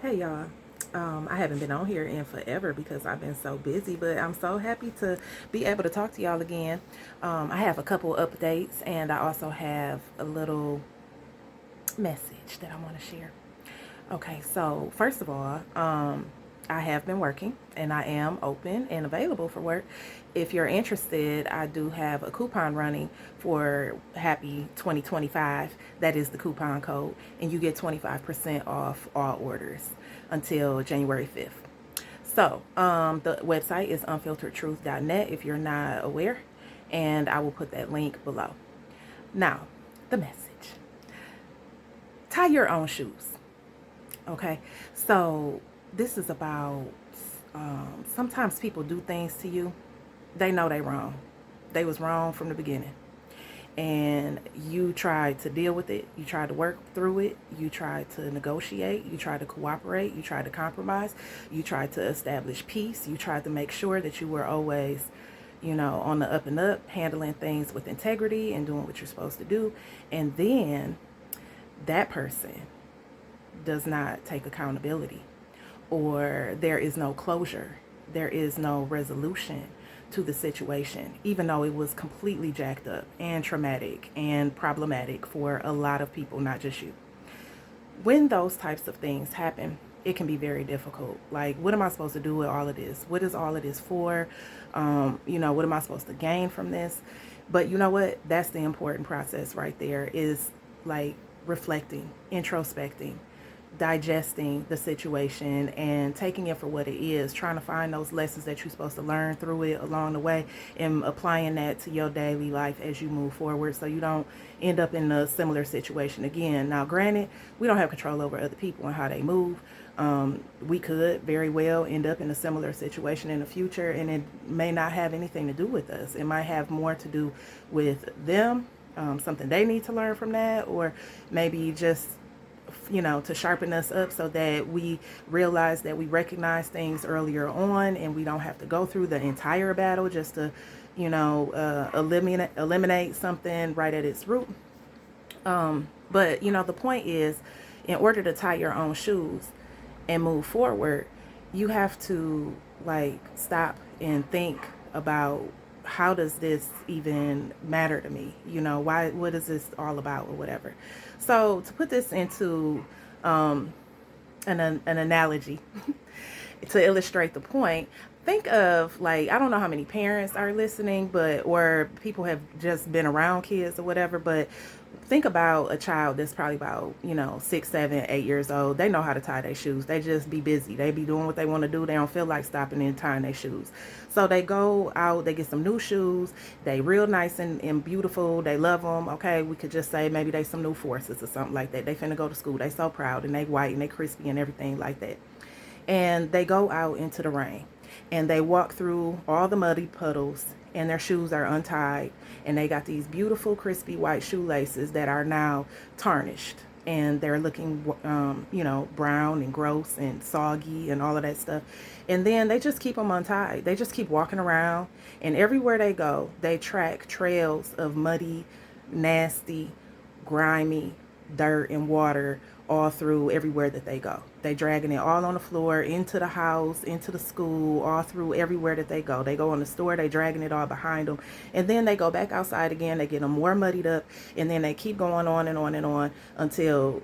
Hey y'all. I haven't been on here in forever because I've been so busy, but I'm so happy to be able to talk to y'all again. I have a couple updates and I also have a little message that I want to share. Okay, so first of all, I have been working and I am open and available for work. If you're interested, I do have a coupon running for Happy 2025. That is the coupon code, and you get 25% off all orders until January 5th. So, the website is unfilteredtruth.net if you're not aware, and I will put that link below. Now, the message: tie your own shoes. Okay, so this is about sometimes people do things to you. They know they wrong. They was wrong from the beginning, and you tried to deal with it. You tried to work through it. You tried to negotiate. You tried to cooperate. You tried to compromise. You tried to establish peace. You tried to make sure that you were always, on the up and up, handling things with integrity and doing what you're supposed to do. And then that person does not take accountability, or there is no closure, there is no resolution to the situation, even though it was completely jacked up and traumatic and problematic for a lot of people, not just you. When those types of things happen, it can be very difficult. Like, what am I supposed to do with all of this? What is all of this for? What am I supposed to gain from this? But you know what? That's the important process right there, is like reflecting, introspecting, digesting the situation and taking it for what it is, trying to find those lessons that you're supposed to learn through it along the way, and applying that to your daily life as you move forward, so you don't end up in a similar situation again. Now, granted, we don't have control over other people and how they move. We could very well end up in a similar situation in the future, and it may not have anything to do with us. It might have more to do with them, something they need to learn from that, or maybe just to sharpen us up so that we realize that we recognize things earlier on, and we don't have to go through the entire battle just to, eliminate something right at its root. But the point is, in order to tie your own shoes and move forward, you have to like stop and think about, how does this even matter to me? Why, what is this all about, or whatever. So to put this into an analogy to illustrate the point, think of, like, I don't know how many parents are listening, but or people have just been around kids or whatever, but think about a child that's probably about 6, 7, 8 years old. They know how to tie their shoes. They just be busy. They be doing what they want to do. They don't feel like stopping and tying their shoes. So they go out, they get some new shoes. They real nice and beautiful. They love them. Okay, we could just say maybe they some new Forces or something like that. They finna go to school. They so proud, and they white and they crispy and everything like that. And they go out into the rain, and they walk through all the muddy puddles, and their shoes are untied, and they got these beautiful crispy white shoelaces that are now tarnished, and they're looking brown and gross and soggy and all of that stuff. And then they just keep them untied. They just keep walking around, and everywhere they go, they track trails of muddy, nasty, grimy dirt and water all through everywhere that they go. They dragging it all on the floor, into the house, into the school, all through everywhere that they go. They go in the store, they dragging it all behind them. And then they go back outside again, they get them more muddied up, and then they keep going on and on and on until,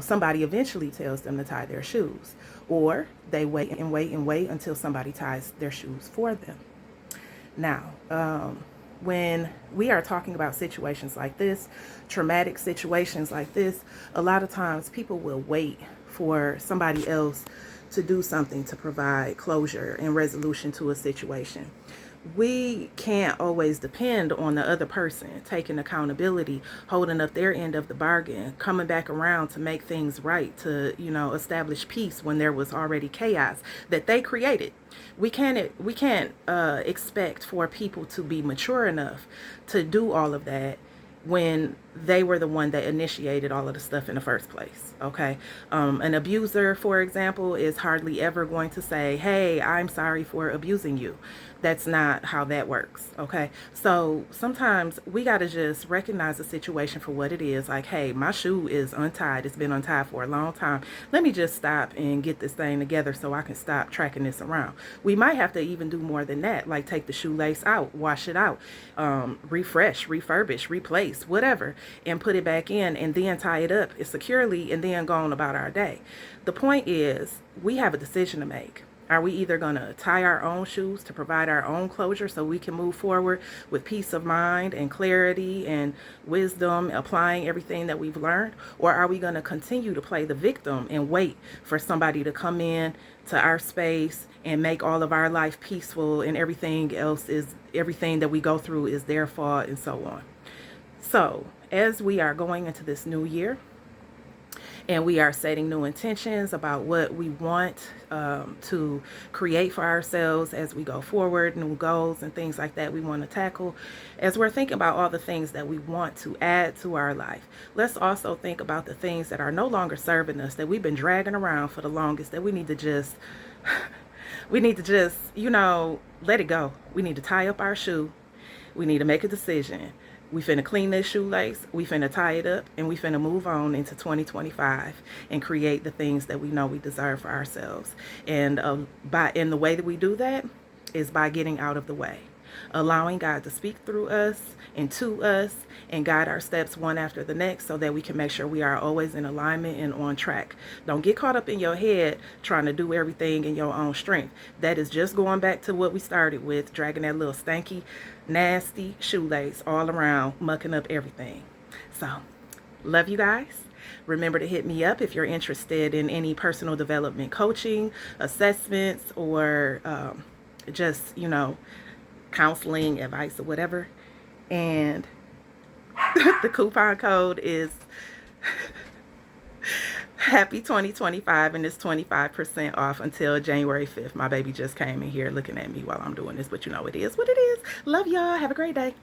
somebody eventually tells them to tie their shoes. Or they wait and wait and wait until somebody ties their shoes for them. Now, when we are talking about situations like this, traumatic situations like this, a lot of times people will wait for somebody else to do something to provide closure and resolution to a situation. We can't always depend on the other person taking accountability, holding up their end of the bargain, coming back around to make things right, to, establish peace when there was already chaos that they created. We can't expect for people to be mature enough to do all of that when they were the one that initiated all of the stuff in the first place. Okay. An abuser, for example, is hardly ever going to say, hey, I'm sorry for abusing you. That's not how that works. Okay. So sometimes we got to just recognize the situation for what it is. Like, hey, my shoe is untied. It's been untied for a long time. Let me just stop and get this thing together so I can stop tracking this around. We might have to even do more than that, like take the shoelace out, wash it out, refresh, refurbish, replace, whatever, and put it back in, and then tie it up securely, and then go on about our day. The point is, we have a decision to make. Are we either going to tie our own shoes to provide our own closure so we can move forward with peace of mind and clarity and wisdom, applying everything that we've learned? Or are we going to continue to play the victim and wait for somebody to come in to our space and make all of our life peaceful, and everything else is, everything that we go through is their fault, and so on? So as we are going into this new year, and we are setting new intentions about what we want to create for ourselves as we go forward, new goals and things like that we want to tackle. As we're thinking about all the things that we want to add to our life, let's also think about the things that are no longer serving us, that we've been dragging around for the longest, that we need to just let it go. We need to tie up our shoe. We need to make a decision. We finna clean this shoelace, we finna tie it up, and we finna move on into 2025 and create the things that we know we deserve for ourselves. And the way that we do that is by getting out of the way, allowing God to speak through us and to us and guide our steps one after the next, so that we can make sure we are always in alignment and on track. Don't get caught up in your head trying to do everything in your own strength. That is just going back to what we started with, dragging that little stanky, nasty shoelace all around, mucking up everything. So, love you guys. Remember to hit me up if you're interested in any personal development coaching, assessments, or just, counseling, advice, or whatever. And the coupon code is Happy 2025, and it's 25% off until January 5th. My baby just came in here looking at me while I'm doing this, but you know it is what it is. Love y'all. Have a great day.